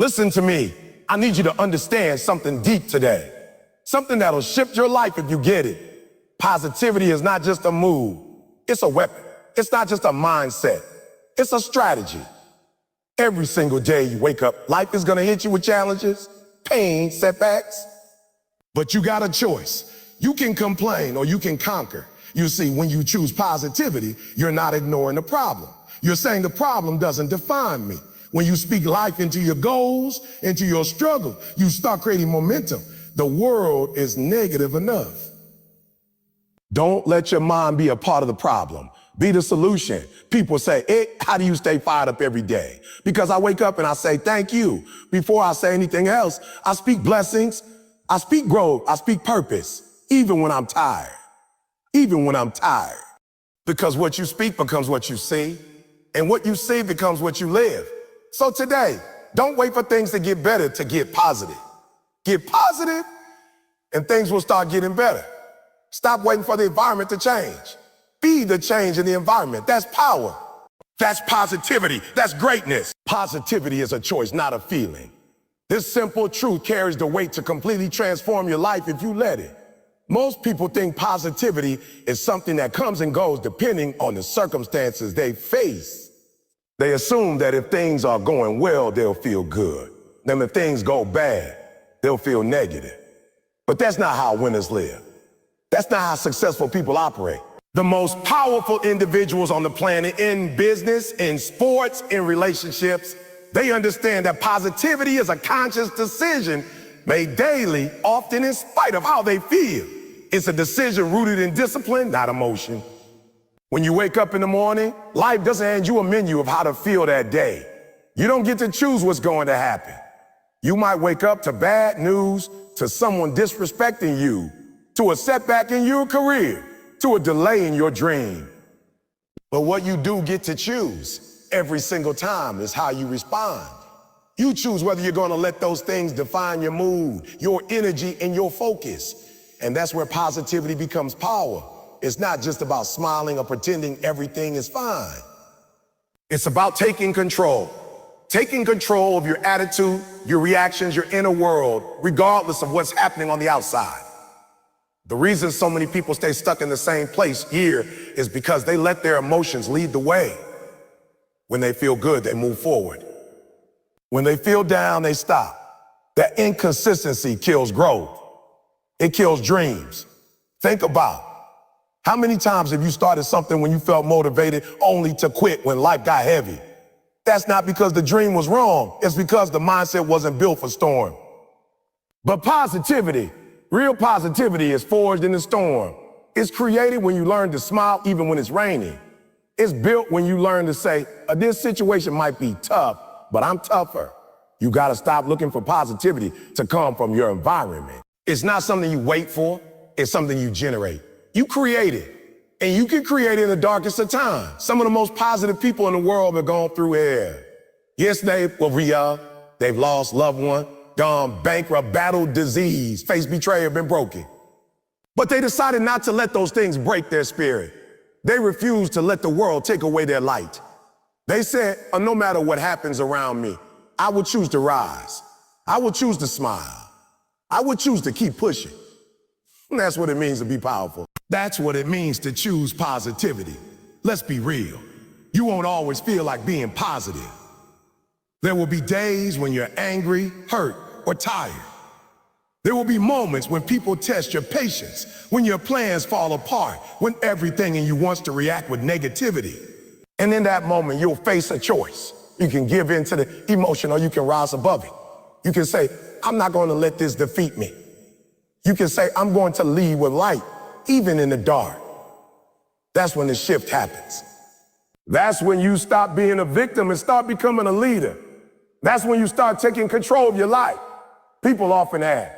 Listen to me. I need you to understand something deep today. Something that'll shift your life if you get it. Positivity is not just a mood. It's a weapon. It's not just a mindset. It's a strategy. Every single day you wake up, life is gonna hit you with challenges, pain, setbacks. But you got a choice. You can complain or you can conquer. You see, when you choose positivity, you're not ignoring the problem. You're saying the problem doesn't define me. When you speak life into your goals, into your struggle, you start creating momentum. The world is negative enough. Don't let your mind be a part of the problem. Be the solution. People say, hey, how do you stay fired up every day? Because I wake up and I say, thank you. Before I say anything else, I speak blessings, I speak growth, I speak purpose, even when I'm tired. Even when I'm tired. Because what you speak becomes what you see, and what you see becomes what you live. So today, don't wait for things to get better to get positive. Get positive, and things will start getting better. Stop waiting for the environment to change. Be the change in the environment. That's power. That's positivity. That's greatness. Positivity is a choice, not a feeling. This simple truth carries the weight to completely transform your life if you let it. Most people think positivity is something that comes and goes depending on the circumstances they face. They assume that if things are going well, they'll feel good. Then if things go bad, they'll feel negative. But that's not how winners live. That's not how successful people operate. The most powerful individuals on the planet, in business, in sports, in relationships, they understand that positivity is a conscious decision made daily, often in spite of how they feel. It's a decision rooted in discipline, not emotion. When you wake up in the morning, life doesn't hand you a menu of how to feel that day. You don't get to choose what's going to happen. You might wake up to bad news, to someone disrespecting you, to a setback in your career, to a delay in your dream. But what you do get to choose every single time is how you respond. You choose whether you're going to let those things define your mood, your energy, and your focus. And that's where positivity becomes power. It's not just about smiling or pretending everything is fine. It's about taking control. Taking control of your attitude, your reactions, your inner world, regardless of what's happening on the outside. The reason so many people stay stuck in the same place here is because they let their emotions lead the way. When they feel good, they move forward. When they feel down, they stop. That inconsistency kills growth. It kills dreams. Think about how many times have you started something when you felt motivated only to quit when life got heavy? That's not because the dream was wrong. It's because the mindset wasn't built for storm. But positivity, real positivity, is forged in the storm. It's created when you learn to smile even when it's raining. It's built when you learn to say, this situation might be tough, but I'm tougher. You got to stop looking for positivity to come from your environment. It's not something you wait for. It's something you generate. You create it. And you can create it in the darkest of times. Some of the most positive people in the world have gone through hell. Yes, they were real. They've lost loved one, gone bankrupt, battled disease, faced betrayal, been broken. But they decided not to let those things break their spirit. They refused to let the world take away their light. They said, no matter what happens around me, I will choose to rise. I will choose to smile. I would choose to keep pushing. And that's what it means to be powerful. That's what it means to choose positivity. Let's be real. You won't always feel like being positive. There will be days when you're angry, hurt, or tired. There will be moments when people test your patience, when your plans fall apart, when everything in you wants to react with negativity. And in that moment, you'll face a choice. You can give in to the emotion or you can rise above it. You can say, I'm not going to let this defeat me. You can say, I'm going to lead with light, even in the dark. That's when the shift happens. That's when you stop being a victim and start becoming a leader. That's when you start taking control of your life. People often ask,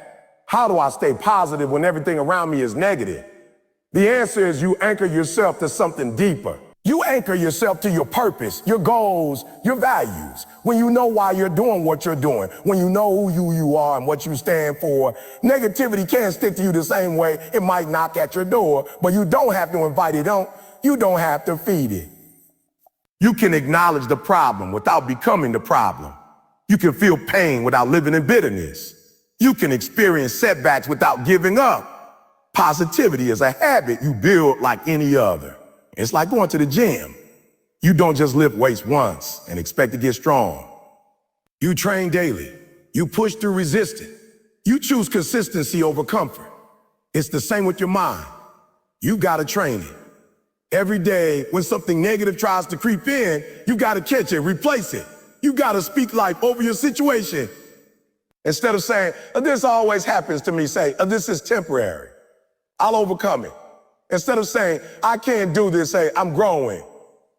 how do I stay positive when everything around me is negative? The answer is you anchor yourself to something deeper. You anchor yourself to your purpose, your goals, your values. When you know why you're doing what you're doing, when you know who you are and what you stand for, negativity can't stick to you the same way. It might knock at your door, but you don't have to invite it on. You don't have to feed it. You can acknowledge the problem without becoming the problem. You can feel pain without living in bitterness. You can experience setbacks without giving up. Positivity is a habit you build like any other. It's like going to the gym. You don't just lift weights once and expect to get strong. You train daily. You push through resistance. You choose consistency over comfort. It's the same with your mind. You gotta train it. Every day, when something negative tries to creep in, you gotta catch it, replace it. You gotta speak life over your situation. Instead of saying, this always happens to me, say, this is temporary. I'll overcome it. Instead of saying, I can't do this, say, I'm growing.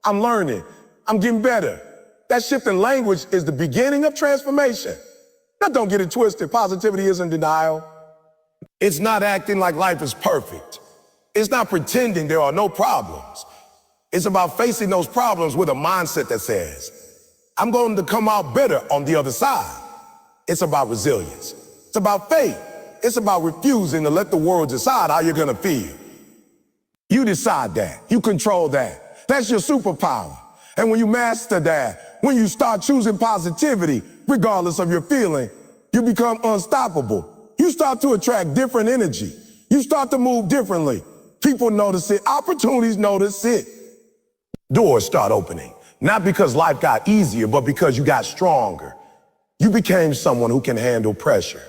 I'm learning. I'm getting better. That shift in language is the beginning of transformation. Now, don't get it twisted. Positivity isn't denial. It's not acting like life is perfect. It's not pretending there are no problems. It's about facing those problems with a mindset that says, I'm going to come out better on the other side. It's about resilience. It's about faith. It's about refusing to let the world decide how you're going to feel. You decide that. You control that. That's your superpower. And when you master that, when you start choosing positivity, regardless of your feeling, you become unstoppable. You start to attract different energy. You start to move differently. People notice it. Opportunities notice it. Doors start opening. Not because life got easier, but because you got stronger. You became someone who can handle pressure.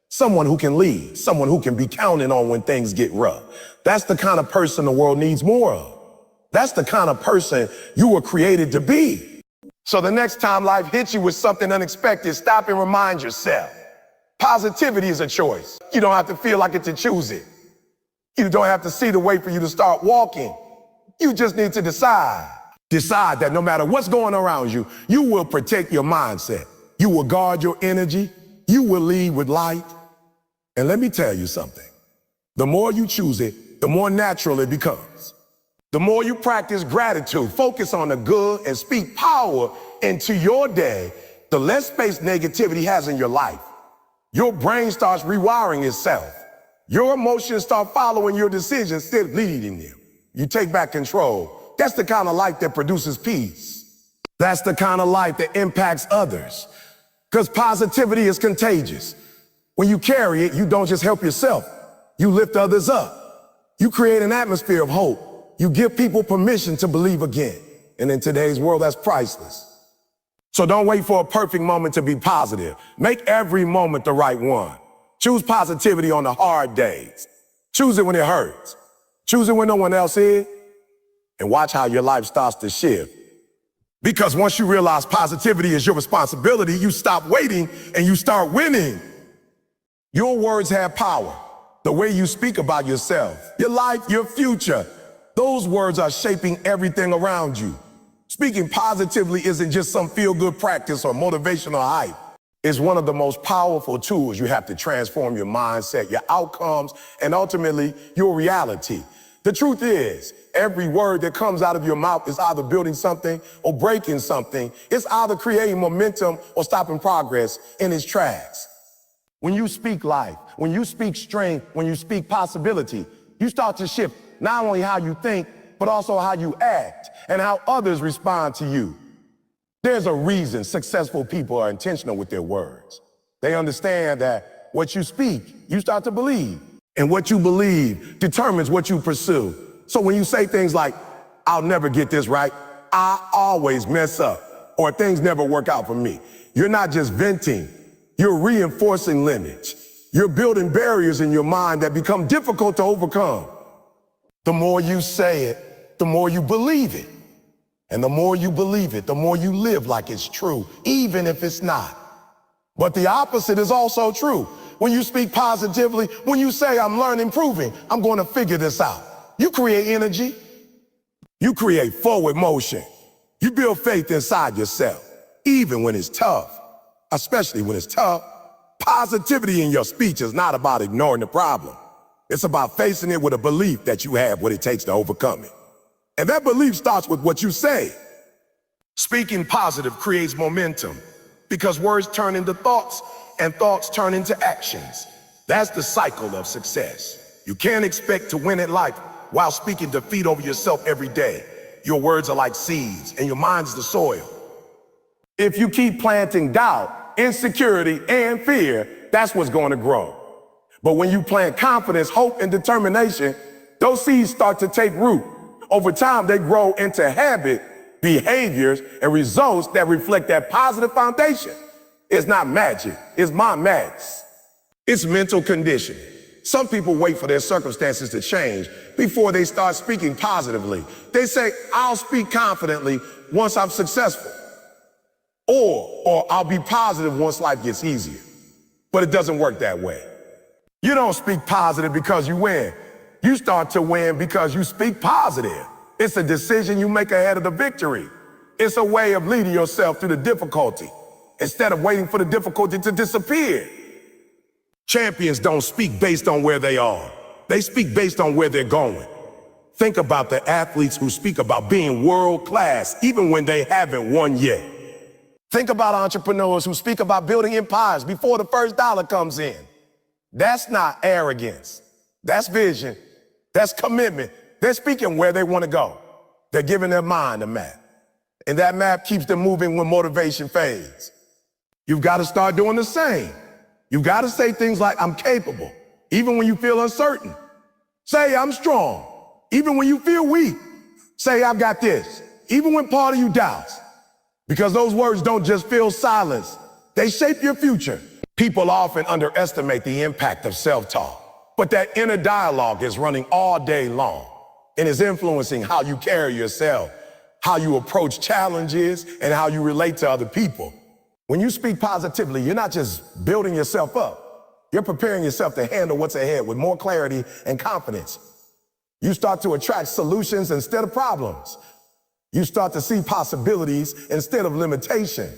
Someone who can lead. Someone who can be counted on when things get rough. That's the kind of person the world needs more of. That's the kind of person you were created to be. So the next time life hits you with something unexpected, stop and remind yourself. Positivity is a choice. You don't have to feel like it to choose it. You don't have to see the way for you to start walking. You just need to decide. Decide that no matter what's going around you, you will protect your mindset. You will guard your energy. You will lead with light. And let me tell you something. The more you choose it, the more natural it becomes. The more you practice gratitude, focus on the good, and speak power into your day, the less space negativity has in your life. Your brain starts rewiring itself. Your emotions start following your decisions instead of leading them. You take back control. That's the kind of life that produces peace. That's the kind of life that impacts others. Because positivity is contagious. When you carry it, you don't just help yourself. You lift others up. You create an atmosphere of hope. You give people permission to believe again. And in today's world, that's priceless. So don't wait for a perfect moment to be positive. Make every moment the right one. Choose positivity on the hard days. Choose it when it hurts. Choose it when no one else is. And watch how your life starts to shift. Because once you realize positivity is your responsibility, you stop waiting and you start winning. Your words have power. The way you speak about yourself, your life, your future. Those words are shaping everything around you. Speaking positively isn't just some feel-good practice or motivational hype. It's one of the most powerful tools you have to transform your mindset, your outcomes, and ultimately your reality. The truth is, every word that comes out of your mouth is either building something or breaking something. It's either creating momentum or stopping progress in its tracks. When you speak life, when you speak strength, when you speak possibility, you start to shift not only how you think, but also how you act and how others respond to you. There's a reason successful people are intentional with their words. They understand that what you speak, you start to believe. And what you believe determines what you pursue. So when you say things like, I'll never get this right, I always mess up, or things never work out for me, you're not just venting, you're reinforcing limits. You're building barriers in your mind that become difficult to overcome. The more you say it, the more you believe it. And the more you believe it, the more you live like it's true, even if it's not. But the opposite is also true. When you speak positively, when you say, I'm learning, improving, I'm going to figure this out. You create energy. You create forward motion. You build faith inside yourself, even when it's tough, especially when it's tough. Positivity in your speech is not about ignoring the problem. It's about facing it with a belief that you have what it takes to overcome it. And that belief starts with what you say. Speaking positive creates momentum because words turn into thoughts and thoughts turn into actions. That's the cycle of success. You can't expect to win at life while speaking defeat over yourself every day. Your words are like seeds and your mind's the soil. If you keep planting doubt, insecurity, and fear, that's what's going to grow. But when you plant confidence, hope, and determination, those seeds start to take root. Over time, they grow into habit, behaviors, and results that reflect that positive foundation. It's not magic, it's mind maths. It's mental conditioning. Some people wait for their circumstances to change before they start speaking positively. They say, I'll speak confidently once I'm successful. Or I'll be positive once life gets easier. But it doesn't work that way. You don't speak positive because you win. You start to win because you speak positive. It's a decision you make ahead of the victory. It's a way of leading yourself through the difficulty instead of waiting for the difficulty to disappear. Champions don't speak based on where they are. They speak based on where they're going. Think about the athletes who speak about being world class even when they haven't won yet. Think about entrepreneurs who speak about building empires before the first dollar comes in. That's not arrogance. That's vision. That's commitment. They're speaking where they want to go. They're giving their mind a map. And that map keeps them moving when motivation fades. You've got to start doing the same. You've got to say things like, I'm capable, even when you feel uncertain. Say, I'm strong, even when you feel weak. Say, I've got this, even when part of you doubts. Because those words don't just fill silence, they shape your future. People often underestimate the impact of self-talk, but that inner dialogue is running all day long and is influencing how you carry yourself, how you approach challenges, and how you relate to other people. When you speak positively, you're not just building yourself up. You're preparing yourself to handle what's ahead with more clarity and confidence. You start to attract solutions instead of problems. You start to see possibilities instead of limitation.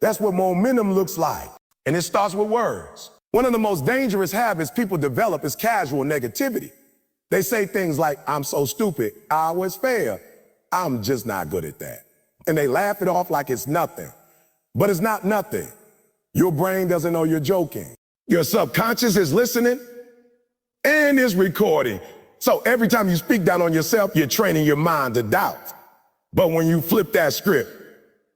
That's what momentum looks like. And it starts with words. One of the most dangerous habits people develop is casual negativity. They say things like, I'm so stupid, I always fail. I'm just not good at that. And they laugh it off like it's nothing. But it's not nothing. Your brain doesn't know you're joking. Your subconscious is listening and is recording. So every time you speak down on yourself, you're training your mind to doubt. But when you flip that script,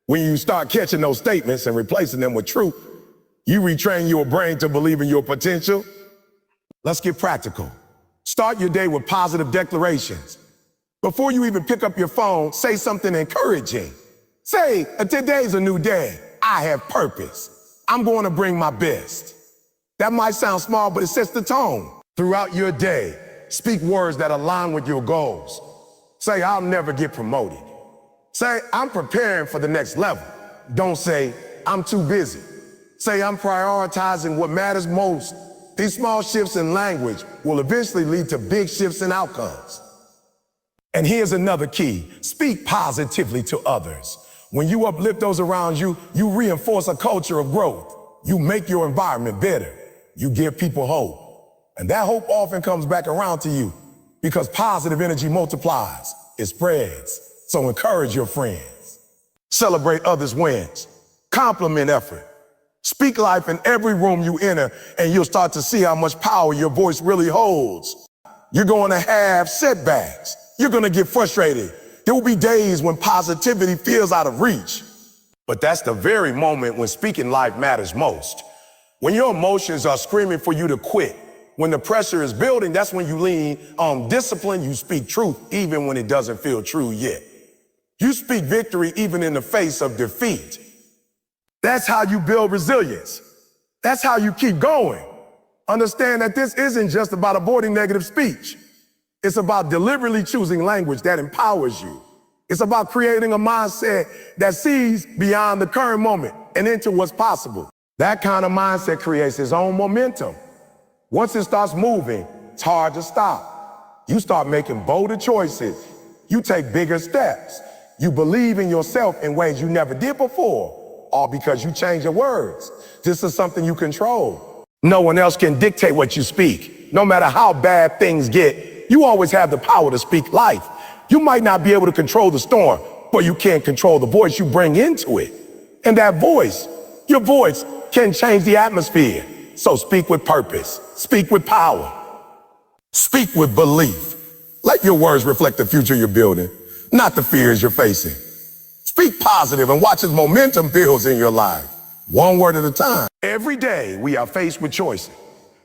when you start catching those statements and replacing them with truth, you retrain your brain to believe in your potential. Let's get practical. Start your day with positive declarations. Before you even pick up your phone, say something encouraging. Say, today's a new day. I have purpose. I'm going to bring my best. That might sound small, but it sets the tone. Throughout your day, speak words that align with your goals. Say, I'll never get promoted. Say, I'm preparing for the next level. Don't say, I'm too busy. Say, I'm prioritizing what matters most. These small shifts in language will eventually lead to big shifts in outcomes. And here's another key. Speak positively to others. When you uplift those around you, you reinforce a culture of growth. You make your environment better. You give people hope. And that hope often comes back around to you because positive energy multiplies. It spreads. So encourage your friends. Celebrate others' wins. Compliment effort. Speak life in every room you enter, and you'll start to see how much power your voice really holds. You're going to have setbacks. You're going to get frustrated. There will be days when positivity feels out of reach. But that's the very moment when speaking life matters most. When your emotions are screaming for you to quit, when the pressure is building, that's when you lean on discipline. You speak truth even when it doesn't feel true yet. You speak victory even in the face of defeat. That's how you build resilience. That's how you keep going. Understand that this isn't just about avoiding negative speech. It's about deliberately choosing language that empowers you. It's about creating a mindset that sees beyond the current moment and into what's possible. That kind of mindset creates its own momentum. Once it starts moving, it's hard to stop. You start making bolder choices. You take bigger steps. You believe in yourself in ways you never did before, all because you change your words. This is something you control. No one else can dictate what you speak. No matter how bad things get, you always have the power to speak life. You might not be able to control the storm, but you can control the voice you bring into it. And that voice, your voice, can change the atmosphere. So speak with purpose. Speak with power. Speak with belief. Let your words reflect the future you're building, not the fears you're facing. Speak positive and watch as momentum builds in your life. one word at a time. Every day we are faced with choices.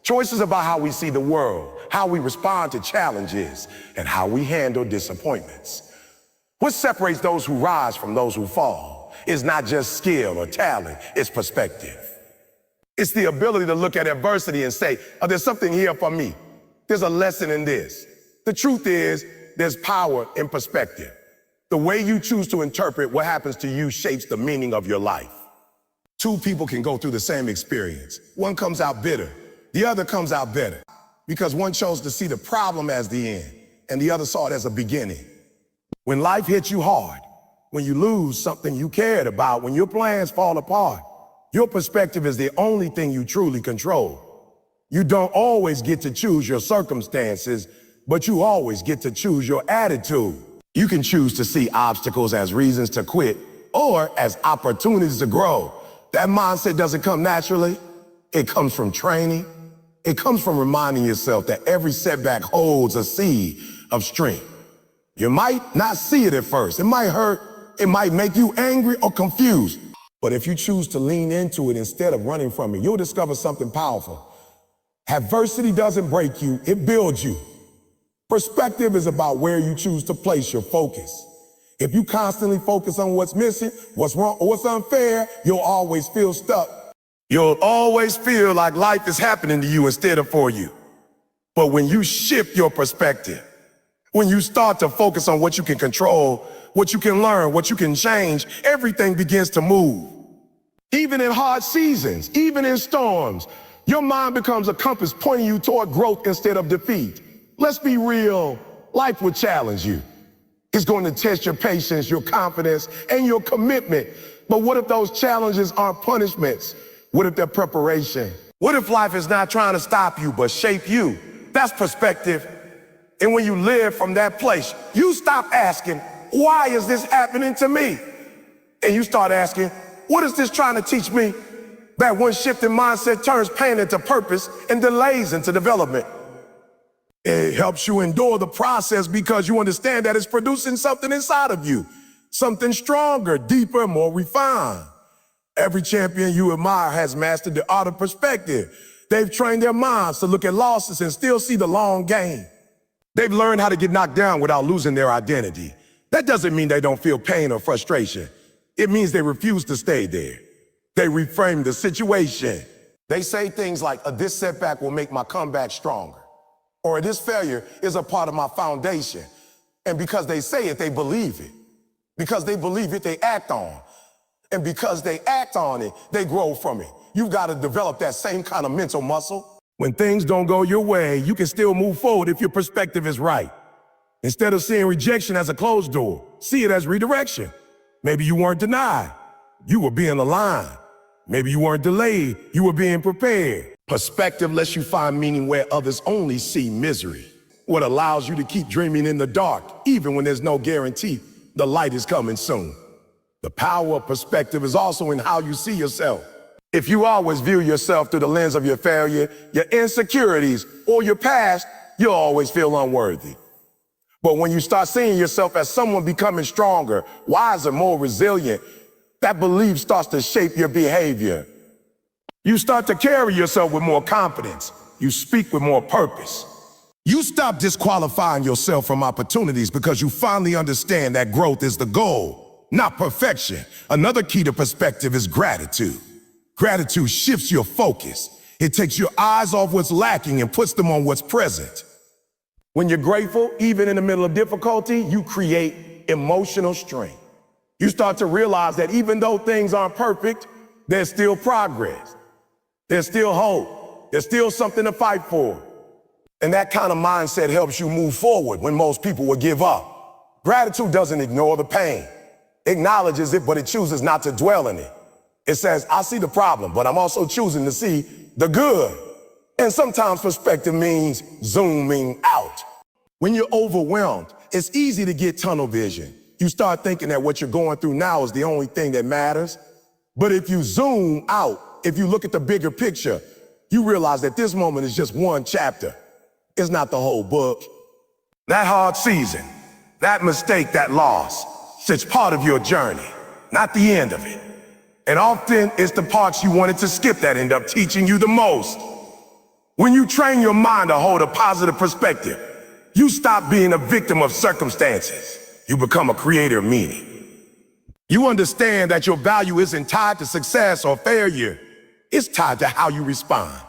Choices about how we see the world, how we respond to challenges, and how we handle disappointments. What separates those who rise from those who fall is not just skill or talent, it's perspective. It's the ability to look at adversity and say, oh, there's something here for me. There's a lesson in this. The truth is, there's power in perspective. The way you choose to interpret what happens to you shapes the meaning of your life. Two people can go through the same experience. One comes out bitter, the other comes out better, because one chose to see the problem as the end, and the other saw it as a beginning. When life hits you hard, when you lose something you cared about, when your plans fall apart, your perspective is the only thing you truly control. You don't always get to choose your circumstances, but you always get to choose your attitude. You can choose to see obstacles as reasons to quit or as opportunities to grow. That mindset doesn't come naturally. It comes from training. It comes from reminding yourself that every setback holds a seed of strength. You might not see it at first. It might hurt. It might make you angry or confused. But if you choose to lean into it instead of running from it, you'll discover something powerful. Adversity doesn't break you, it builds you. Perspective is about where you choose to place your focus. If you constantly focus on what's missing, what's wrong, or what's unfair, you'll always feel stuck. You'll always feel like life is happening to you instead of for you. But when you shift your perspective, when you start to focus on what you can control, what you can learn, what you can change, everything begins to move. Even in hard seasons, even in storms, your mind becomes a compass pointing you toward growth instead of defeat. Let's be real, life will challenge you. It's going to test your patience, your confidence, and your commitment. But what if those challenges aren't punishments? What if they're preparation? What if life is not trying to stop you, but shape you? That's perspective. And when you live from that place, you stop asking, why is this happening to me? And you start asking, what is this trying to teach me? That one shift in mindset turns pain into purpose and delays into development. It helps you endure the process because you understand that it's producing something inside of you, something stronger, deeper, more refined. Every champion you admire has mastered the art of perspective. They've trained their minds to look at losses and still see the long game. They've learned how to get knocked down without losing their identity. That doesn't mean they don't feel pain or frustration. It means they refuse to stay there. They reframe the situation. They say things like, this setback will make my comeback stronger. Or this failure is a part of my foundation. And because they say it, they believe it. Because they believe it, they act on. And because they act on it, they grow from it. You've got to develop that same kind of mental muscle. When things don't go your way, you can still move forward if your perspective is right. Instead of seeing rejection as a closed door, see it as redirection. Maybe you weren't denied. You were being aligned. Maybe you weren't delayed. You were being prepared. Perspective lets you find meaning where others only see misery. What allows you to keep dreaming in the dark, even when there's no guarantee the light is coming soon. The power of perspective is also in how you see yourself. If you always view yourself through the lens of your failure, your insecurities, or your past, you'll always feel unworthy. But when you start seeing yourself as someone becoming stronger, wiser, more resilient, that belief starts to shape your behavior. You start to carry yourself with more confidence. You speak with more purpose. You stop disqualifying yourself from opportunities because you finally understand that growth is the goal, not perfection. Another key to perspective is gratitude. Gratitude shifts your focus. It takes your eyes off what's lacking and puts them on what's present. When you're grateful, even in the middle of difficulty, you create emotional strength. You start to realize that even though things aren't perfect, there's still progress. There's still hope. There's still something to fight for. And that kind of mindset helps you move forward when most people will give up. Gratitude doesn't ignore the pain. It acknowledges it, but it chooses not to dwell in it. It says, I see the problem, but I'm also choosing to see the good. And sometimes perspective means zooming out. When you're overwhelmed, it's easy to get tunnel vision. You start thinking that what you're going through now is the only thing that matters. But if you zoom out, if you look at the bigger picture, you realize that this moment is just one chapter. It's not the whole book. That hard season, that mistake, that loss, it's part of your journey, not the end of it. And often it's the parts you wanted to skip that end up teaching you the most. When you train your mind to hold a positive perspective, you stop being a victim of circumstances. You become a creator of meaning. You understand that your value isn't tied to success or failure. It's tied to how you respond.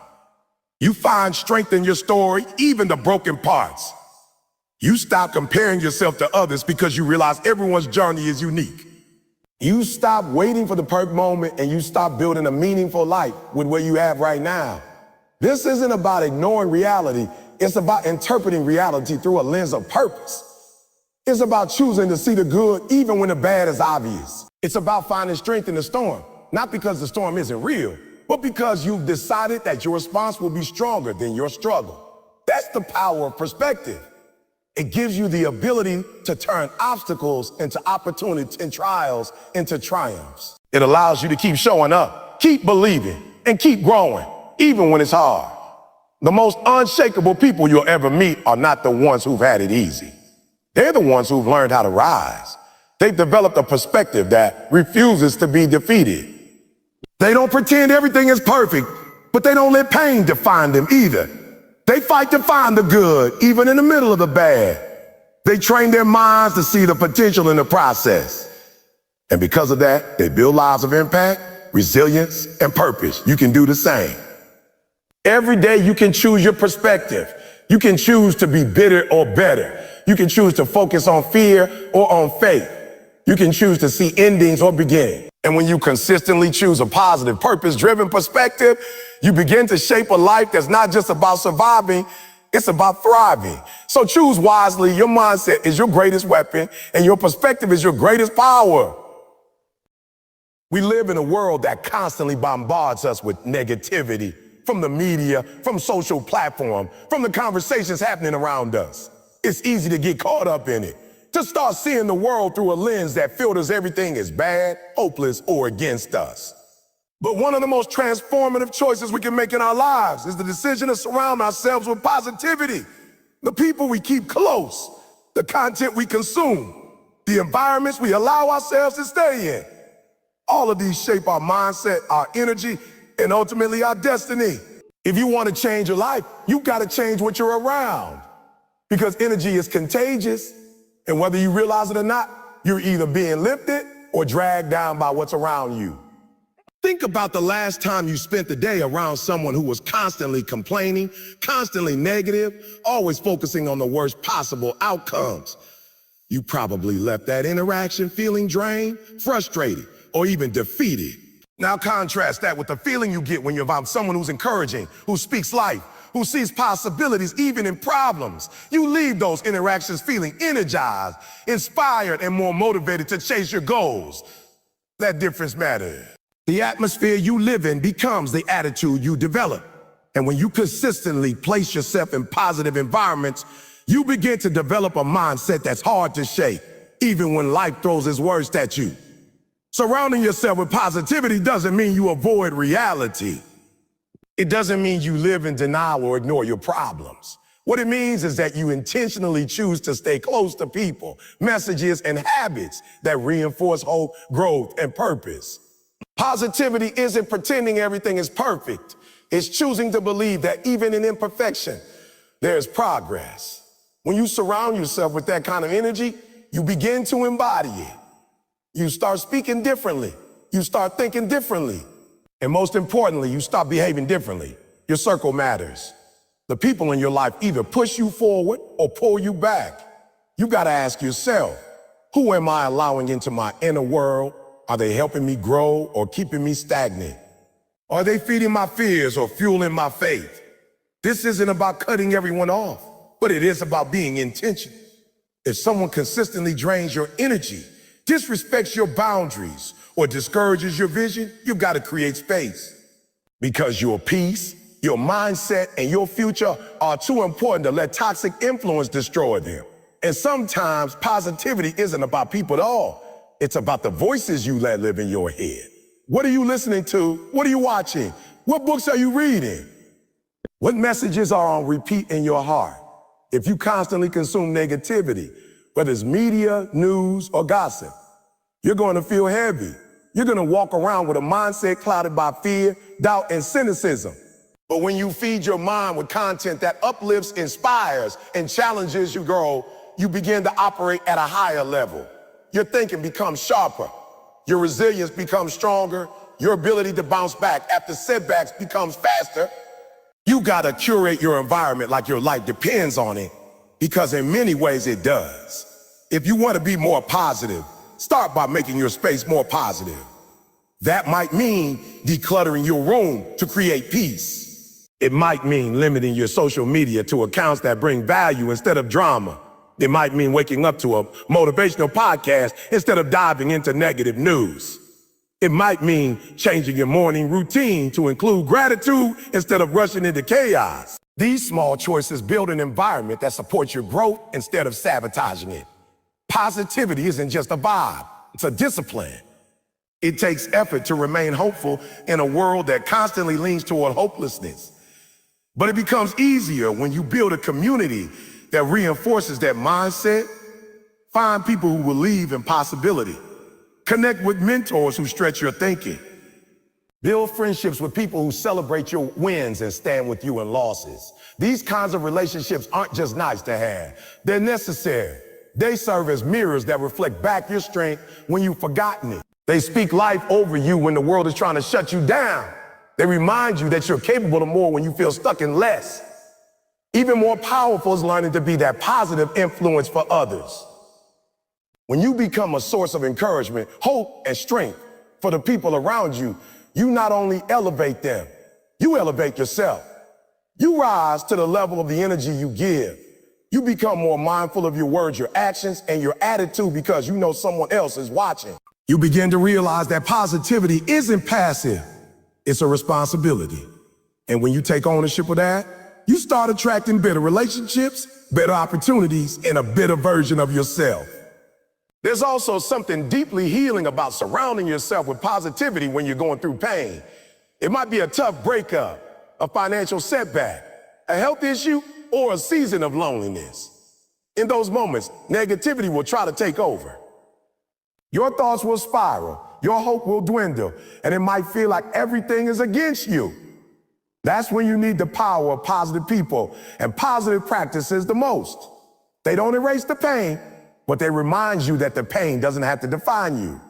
You find strength in your story, even the broken parts. You stop comparing yourself to others because you realize everyone's journey is unique. You stop waiting for the perfect moment and you stop building a meaningful life with what you have right now. This isn't about ignoring reality. It's about interpreting reality through a lens of purpose. It's about choosing to see the good even when the bad is obvious. It's about finding strength in the storm, not because the storm isn't real, but because you've decided that your response will be stronger than your struggle. That's the power of perspective. It gives you the ability to turn obstacles into opportunities and trials into triumphs. It allows you to keep showing up, keep believing, and keep growing, even when it's hard. The most unshakable people you'll ever meet are not the ones who've had it easy. They're the ones who've learned how to rise. They've developed a perspective that refuses to be defeated. They don't pretend everything is perfect, but they don't let pain define them either. They fight to find the good, even in the middle of the bad. They train their minds to see the potential in the process. And because of that, they build lives of impact, resilience, and purpose. You can do the same. Every day you can choose your perspective. You can choose to be bitter or better. You can choose to focus on fear or on faith. You can choose to see endings or beginnings. And when you consistently choose a positive, purpose-driven perspective, you begin to shape a life that's not just about surviving, it's about thriving. So choose wisely. Your mindset is your greatest weapon, and your perspective is your greatest power. We live in a world that constantly bombards us with negativity from the media, from social platforms, from the conversations happening around us. It's easy to get caught up in it, to start seeing the world through a lens that filters everything as bad, hopeless, or against us. But one of the most transformative choices we can make in our lives is the decision to surround ourselves with positivity. The people we keep close, the content we consume, the environments we allow ourselves to stay in. All of these shape our mindset, our energy, and ultimately our destiny. If you want to change your life, you've got to change what you're around. Because energy is contagious, and whether you realize it or not, you're either being lifted or dragged down by what's around you. Think about the last time you spent the day around someone who was constantly complaining, constantly negative, always focusing on the worst possible outcomes. You probably left that interaction feeling drained, frustrated, or even defeated. Now contrast that with the feeling you get when you're around someone who's encouraging, who speaks life, who sees possibilities even in problems. You leave those interactions feeling energized, inspired, and more motivated to chase your goals. That difference matters. The atmosphere you live in becomes the attitude you develop. And when you consistently place yourself in positive environments, you begin to develop a mindset that's hard to shake, even when life throws its worst at you. Surrounding yourself with positivity doesn't mean you avoid reality. It doesn't mean you live in denial or ignore your problems. What it means is that you intentionally choose to stay close to people, messages, and habits that reinforce hope, growth, and purpose. Positivity isn't pretending everything is perfect. It's choosing to believe that even in imperfection, there's progress. When you surround yourself with that kind of energy, you begin to embody it. You start speaking differently. You start thinking differently. And most importantly, you start behaving differently. Your circle matters. The people in your life either push you forward or pull you back. You got to ask yourself, who am I allowing into my inner world? Are they helping me grow or keeping me stagnant? Are they feeding my fears or fueling my faith? This isn't about cutting everyone off, but it is about being intentional. If someone consistently drains your energy, disrespects your boundaries, or discourages your vision, you've got to create space. Because your peace, your mindset, and your future are too important to let toxic influence destroy them. And sometimes positivity isn't about people at all. It's about the voices you let live in your head. What are you listening to? What are you watching? What books are you reading? What messages are on repeat in your heart? If you constantly consume negativity, whether it's media, news, or gossip, you're going to feel heavy. You're gonna walk around with a mindset clouded by fear, doubt, and cynicism. But when you feed your mind with content that uplifts, inspires, and challenges you grow, you begin to operate at a higher level. Your thinking becomes sharper. Your resilience becomes stronger. Your ability to bounce back after setbacks becomes faster. You gotta curate your environment like your life depends on it, because in many ways it does. If you want to be more positive, start by making your space more positive. That might mean decluttering your room to create peace. It might mean limiting your social media to accounts that bring value instead of drama. It might mean waking up to a motivational podcast instead of diving into negative news. It might mean changing your morning routine to include gratitude instead of rushing into chaos. These small choices build an environment that supports your growth instead of sabotaging it. Positivity isn't just a vibe, it's a discipline. It takes effort to remain hopeful in a world that constantly leans toward hopelessness. But it becomes easier when you build a community that reinforces that mindset. Find people who believe in possibility. Connect with mentors who stretch your thinking. Build friendships with people who celebrate your wins and stand with you in losses. These kinds of relationships aren't just nice to have, they're necessary. They serve as mirrors that reflect back your strength when you've forgotten it. They speak life over you when the world is trying to shut you down. They remind you that you're capable of more when you feel stuck in less. Even more powerful is learning to be that positive influence for others. When you become a source of encouragement, hope, and strength for the people around you, you not only elevate them, you elevate yourself. You rise to the level of the energy you give. You become more mindful of your words, your actions, and your attitude because you know someone else is watching. You begin to realize that positivity isn't passive, it's a responsibility. And when you take ownership of that, you start attracting better relationships, better opportunities, and a better version of yourself. There's also something deeply healing about surrounding yourself with positivity when you're going through pain. It might be a tough breakup, a financial setback, a health issue, or a season of loneliness. In those moments, negativity will try to take over. Your thoughts will spiral, your hope will dwindle, and it might feel like everything is against you. That's when you need the power of positive people and positive practices the most. They don't erase the pain, but they remind you that the pain doesn't have to define you.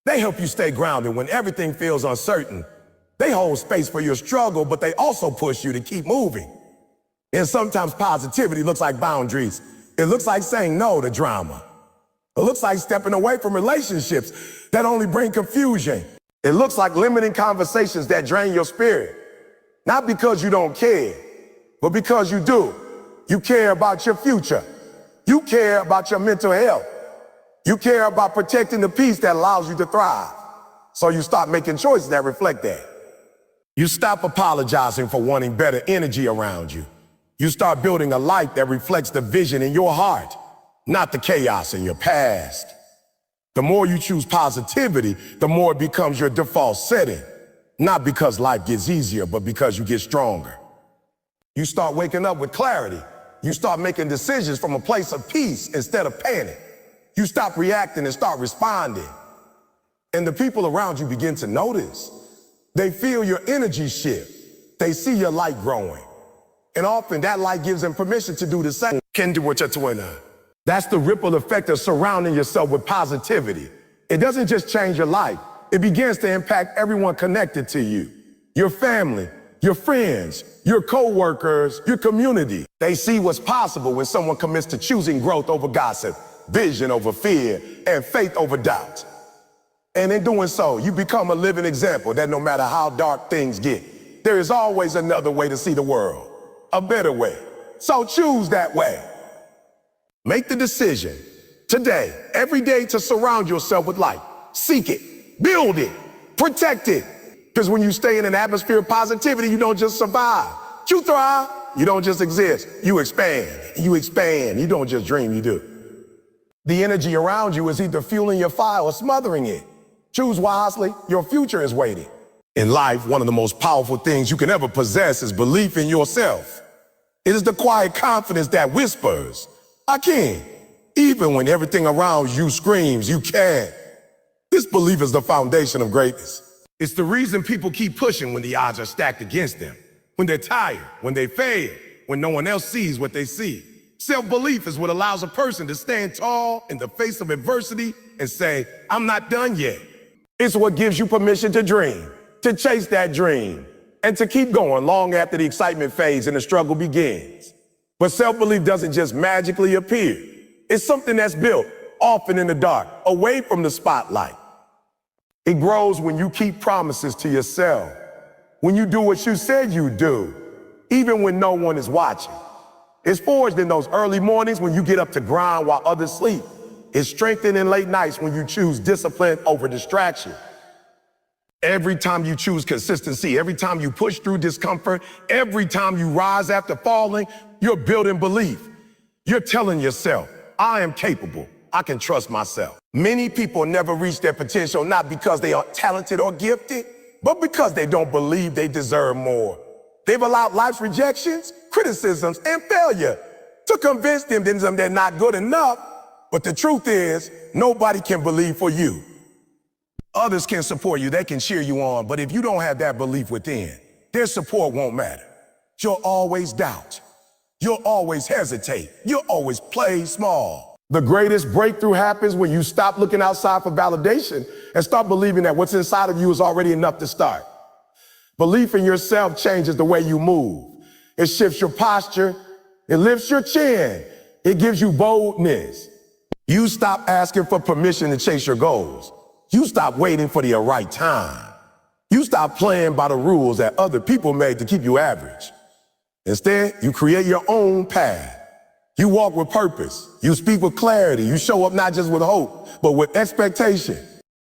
They help you stay grounded when everything feels uncertain. They hold space for your struggle, but they also push you to keep moving. And sometimes positivity looks like boundaries. It looks like saying no to drama. It looks like stepping away from relationships that only bring confusion. It looks like limiting conversations that drain your spirit. Not because you don't care, but because you do. You care about your future. You care about your mental health. You care about protecting the peace that allows you to thrive. So you start making choices that reflect that. You stop apologizing for wanting better energy around you. You start building a life that reflects the vision in your heart, not the chaos in your past. The more you choose positivity, the more it becomes your default setting. Not because life gets easier, but because you get stronger. You start waking up with clarity. You start making decisions from a place of peace instead of panic. You stop reacting and start responding. And the people around you begin to notice. They feel your energy shift. They see your light growing. And often that light gives them permission to do the same. That's the ripple effect of surrounding yourself with positivity. It doesn't just change your life. It begins to impact everyone connected to you. Your family, your friends, your co-workers, your community. They see what's possible when someone commits to choosing growth over gossip, vision over fear, and faith over doubt. And in doing so, you become a living example that no matter how dark things get, there is always another way to see the world. A better way. So choose that way. Make the decision today, every day, to surround yourself with light. Seek it, build it, protect it. Because when you stay in an atmosphere of positivity, you don't just survive. You thrive. You don't just exist. You expand. You expand. You don't just dream, you do. The energy around you is either fueling your fire or smothering it. Choose wisely. Your future is waiting. In life, one of the most powerful things you can ever possess is belief in yourself. It is the quiet confidence that whispers, I can, even when everything around you screams, you can. This This belief is the foundation of greatness. It's the reason people keep pushing when the odds are stacked against them, when they're tired, when they fail, when no one else sees what they see. Self-belief is what allows a person to stand tall in the face of adversity and say, I'm not done yet. It's what gives you permission to dream, to chase that dream, and to keep going long after the excitement fades and the struggle begins. But self-belief doesn't just magically appear. It's something that's built, often in the dark, away from the spotlight. It grows when you keep promises to yourself, when you do what you said you'd do, even when no one is watching. It's forged in those early mornings when you get up to grind while others sleep. It's strengthened in late nights when you choose discipline over distraction. Every time you choose consistency, every time you push through discomfort, every time you rise after falling, you're building belief. You're telling yourself, I am capable. I can trust myself. Many people never reach their potential not because they are talented or gifted, but because they don't believe they deserve more. They've allowed life's rejections, criticisms, and failure to convince them that they're not good enough. But the truth is, nobody can believe for you. Others can support you, they can cheer you on, but if you don't have that belief within, their support won't matter. You'll always doubt. You'll always hesitate. You'll always play small. The greatest breakthrough happens when you stop looking outside for validation and start believing that what's inside of you is already enough to start. Belief in yourself changes the way you move. It shifts your posture. It lifts your chin. It gives you boldness. You stop asking for permission to chase your goals. You stop waiting for the right time. You stop playing by the rules that other people made to keep you average. Instead, you create your own path. You walk with purpose. You speak with clarity. You show up not just with hope, but with expectation.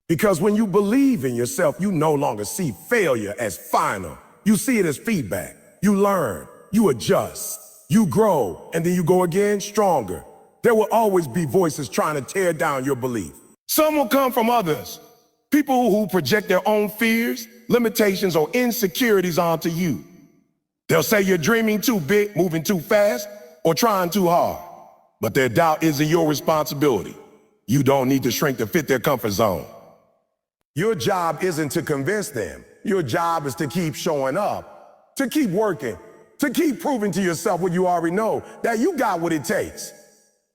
Because when you believe in yourself, you no longer see failure as final. You see it as feedback. You learn, you adjust, you grow, and then you go again stronger. There will always be voices trying to tear down your belief. Some will come from others, people who project their own fears, limitations, or insecurities onto you. They'll say you're dreaming too big, moving too fast, or trying too hard. But their doubt isn't your responsibility. You don't need to shrink to fit their comfort zone. Your job isn't to convince them. Your job is to keep showing up, to keep working, to keep proving to yourself what you already know, that you got what it takes.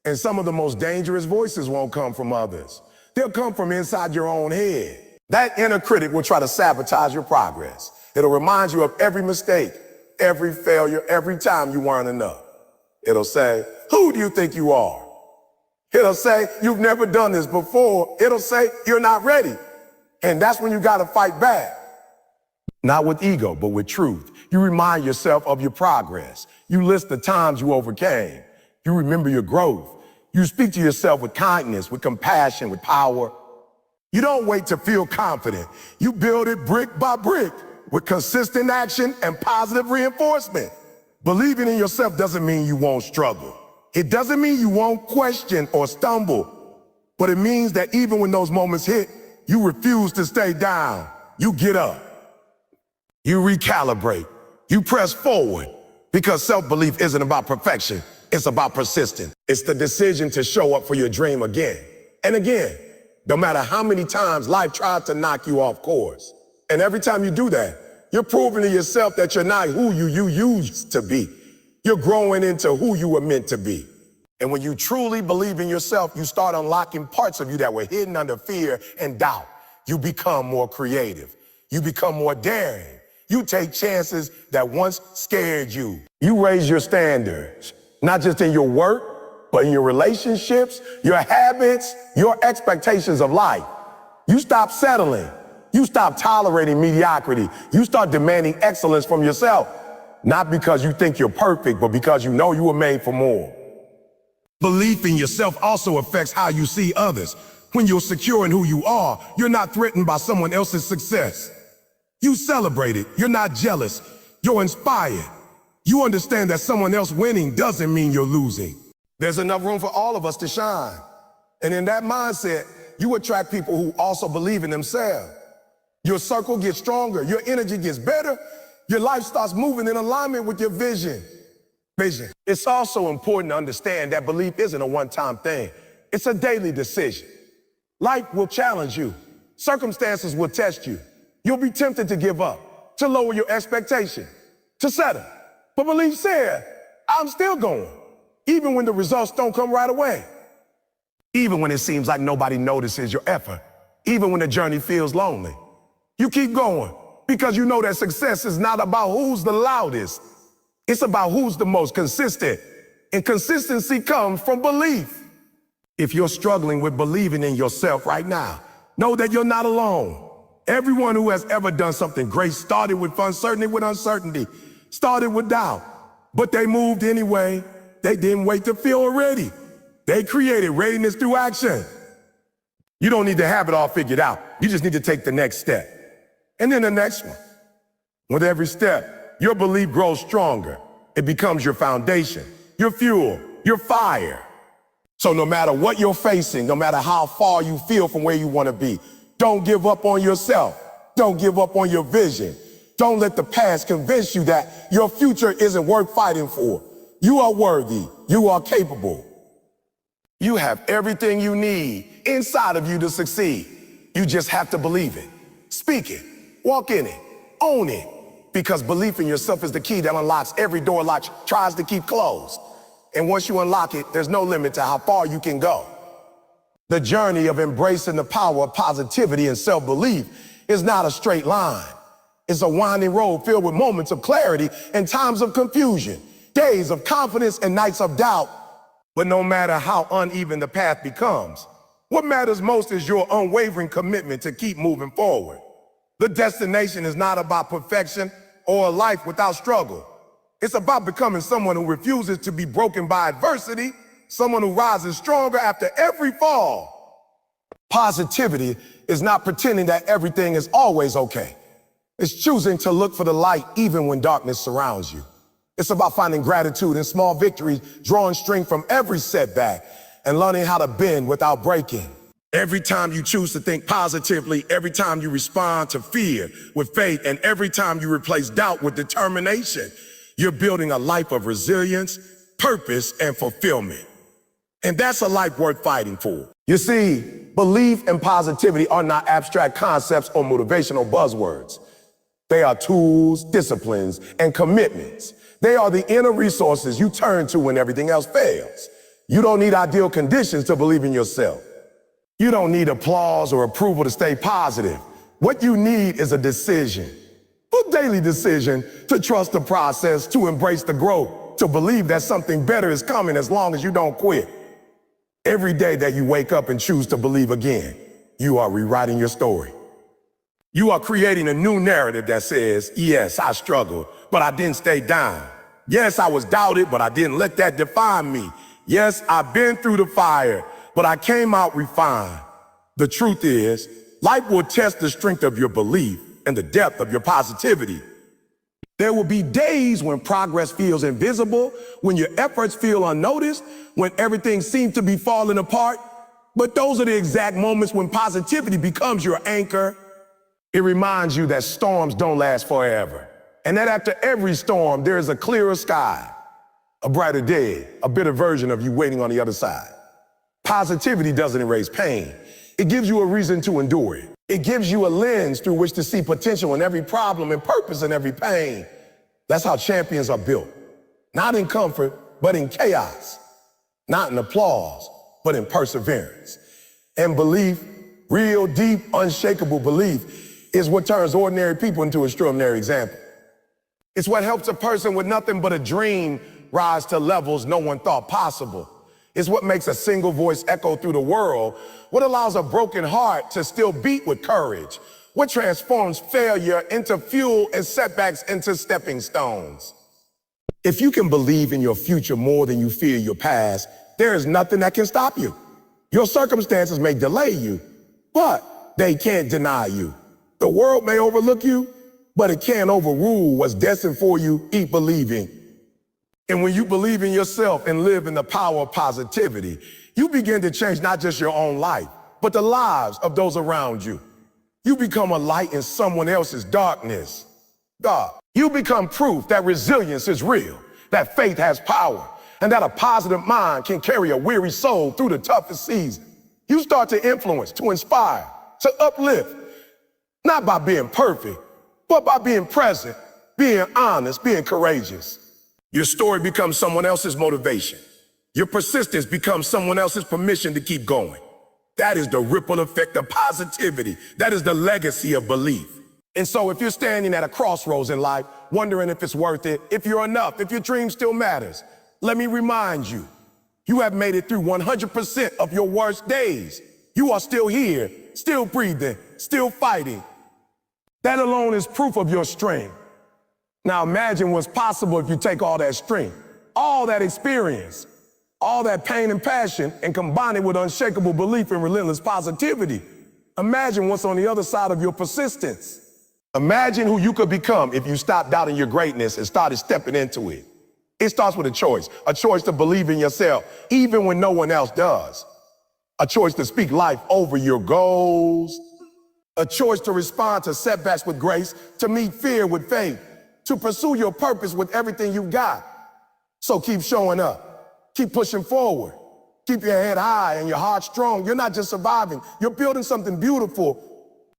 And some of the most dangerous voices won't come from others. They'll come from inside your own head. That inner critic will try to sabotage your progress. It'll remind you of every mistake, every failure, every time you weren't enough. It'll say, who do you think you are? It'll say, you've never done this before. It'll say, you're not ready. And that's when you got to fight back. Not with ego, but with truth. You remind yourself of your progress. You list the times you overcame. You remember your growth. You speak to yourself with kindness, with compassion, with power. You don't wait to feel confident. You build it brick by brick with consistent action and positive reinforcement. Believing in yourself doesn't mean you won't struggle. It doesn't mean you won't question or stumble. But it means that even when those moments hit, you refuse to stay down. You get up. You recalibrate. You press forward. Because self-belief isn't about perfection. It's about persistence. It's the decision to show up for your dream again and again, no matter how many times life tries to knock you off course. And every time you do that, you're proving to yourself that you're not who you used to be. You're growing into who you were meant to be. And when you truly believe in yourself, you start unlocking parts of you that were hidden under fear and doubt. You become more creative. You become more daring. You take chances that once scared you. You raise your standards, not just in your work, but in your relationships, your habits, your expectations of life. You stop settling. You stop tolerating mediocrity. You start demanding excellence from yourself, not because you think you're perfect, but because you know you were made for more. Belief in yourself also affects how you see others. When you're secure in who you are, you're not threatened by someone else's success. You celebrate it. You're not jealous. You're inspired. You understand that someone else winning doesn't mean you're losing. There's enough room for all of us to shine. And in that mindset, you attract people who also believe in themselves. Your circle gets stronger. Your energy gets better. Your life starts moving in alignment with your vision. It's also important to understand that belief isn't a one-time thing. It's a daily decision. Life will challenge you. Circumstances will test you. You'll be tempted to give up, to lower your expectation, to settle. But belief said, I'm still going, even when the results don't come right away. Even when it seems like nobody notices your effort, even when the journey feels lonely. You keep going because you know that success is not about who's the loudest. It's about who's the most consistent. And consistency comes from belief. If you're struggling with believing in yourself right now, know that you're not alone. Everyone who has ever done something great started with uncertainty, started with doubt. But they moved anyway. They didn't wait to feel ready. They created readiness through action. You don't need to have it all figured out. You just need to take the next step. And then the next one. With every step, your belief grows stronger. It becomes your foundation, your fuel, your fire. So no matter what you're facing, no matter how far you feel from where you want to be, don't give up on yourself. Don't give up on your vision. Don't let the past convince you that your future isn't worth fighting for. You are worthy. You are capable. You have everything you need inside of you to succeed. You just have to believe it. Speak it. Walk in it. Own it. Because belief in yourself is the key that unlocks every door lock tries to keep closed. And once you unlock it, there's no limit to how far you can go. The journey of embracing the power of positivity and self-belief is not a straight line. It's a winding road filled with moments of clarity and times of confusion, days of confidence and nights of doubt. But no matter how uneven the path becomes, what matters most is your unwavering commitment to keep moving forward. The destination is not about perfection or a life without struggle. It's about becoming someone who refuses to be broken by adversity, someone who rises stronger after every fall. Positivity is not pretending that everything is always okay. It's choosing to look for the light even when darkness surrounds you. It's about finding gratitude in small victories, drawing strength from every setback, and learning how to bend without breaking. Every time you choose to think positively, every time you respond to fear with faith, and every time you replace doubt with determination, you're building a life of resilience, purpose, and fulfillment. And that's a life worth fighting for. You see, belief and positivity are not abstract concepts or motivational buzzwords. They are tools, disciplines, and commitments. They are the inner resources you turn to when everything else fails. You don't need ideal conditions to believe in yourself. You don't need applause or approval to stay positive. What you need is a decision, a daily decision to trust the process, to embrace the growth, to believe that something better is coming as long as you don't quit. Every day that you wake up and choose to believe again, you are rewriting your story. You are creating a new narrative that says, yes, I struggled, but I didn't stay down. Yes, I was doubted, but I didn't let that define me. Yes, I've been through the fire, but I came out refined. The truth is, life will test the strength of your belief and the depth of your positivity. There will be days when progress feels invisible, when your efforts feel unnoticed, when everything seems to be falling apart. But those are the exact moments when positivity becomes your anchor. It reminds you that storms don't last forever, and that after every storm, there is a clearer sky, a brighter day, a better version of you waiting on the other side. Positivity doesn't erase pain. It gives you a reason to endure it. It gives you a lens through which to see potential in every problem and purpose in every pain. That's how champions are built. Not in comfort, but in chaos. Not in applause, but in perseverance. And belief, real, deep, unshakable belief, is what turns ordinary people into extraordinary examples. It's what helps a person with nothing but a dream rise to levels no one thought possible. It's what makes a single voice echo through the world, what allows a broken heart to still beat with courage, what transforms failure into fuel and setbacks into stepping stones. If you can believe in your future more than you fear your past, there is nothing that can stop you. Your circumstances may delay you, but they can't deny you. The world may overlook you, but it can't overrule what's destined for you. Keep believing. And when you believe in yourself and live in the power of positivity, you begin to change not just your own life, but the lives of those around you. You become a light in someone else's darkness. God, you become proof that resilience is real, that faith has power, and that a positive mind can carry a weary soul through the toughest season. You start to influence, to inspire, to uplift, not by being perfect, but by being present, being honest, being courageous. Your story becomes someone else's motivation. Your persistence becomes someone else's permission to keep going. That is the ripple effect of positivity. That is the legacy of belief. And so if you're standing at a crossroads in life, wondering if it's worth it, if you're enough, if your dream still matters, let me remind you, you have made it through 100% of your worst days. You are still here, still breathing, still fighting. That alone is proof of your strength. Now imagine what's possible if you take all that strength, all that experience, all that pain and passion, and combine it with unshakable belief and relentless positivity. Imagine what's on the other side of your persistence. Imagine who you could become if you stopped doubting your greatness and started stepping into it. It starts with a choice to believe in yourself, even when no one else does. A choice to speak life over your goals. A choice to respond to setbacks with grace, to meet fear with faith, to pursue your purpose with everything you've got. So keep showing up, keep pushing forward, keep your head high and your heart strong. You're not just surviving, you're building something beautiful.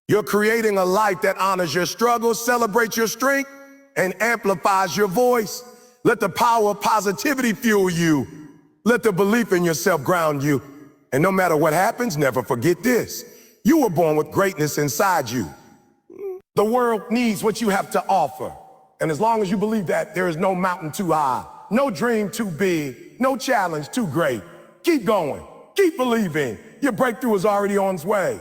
You're creating a life that honors your struggles, celebrates your strength, and amplifies your voice. Let the power of positivity fuel you. Let the belief in yourself ground you. And no matter what happens, never forget this. You were born with greatness inside you. The world needs what you have to offer. And as long as you believe that, there is no mountain too high, no dream too big, no challenge too great. Keep going, keep believing. Your breakthrough is already on its way.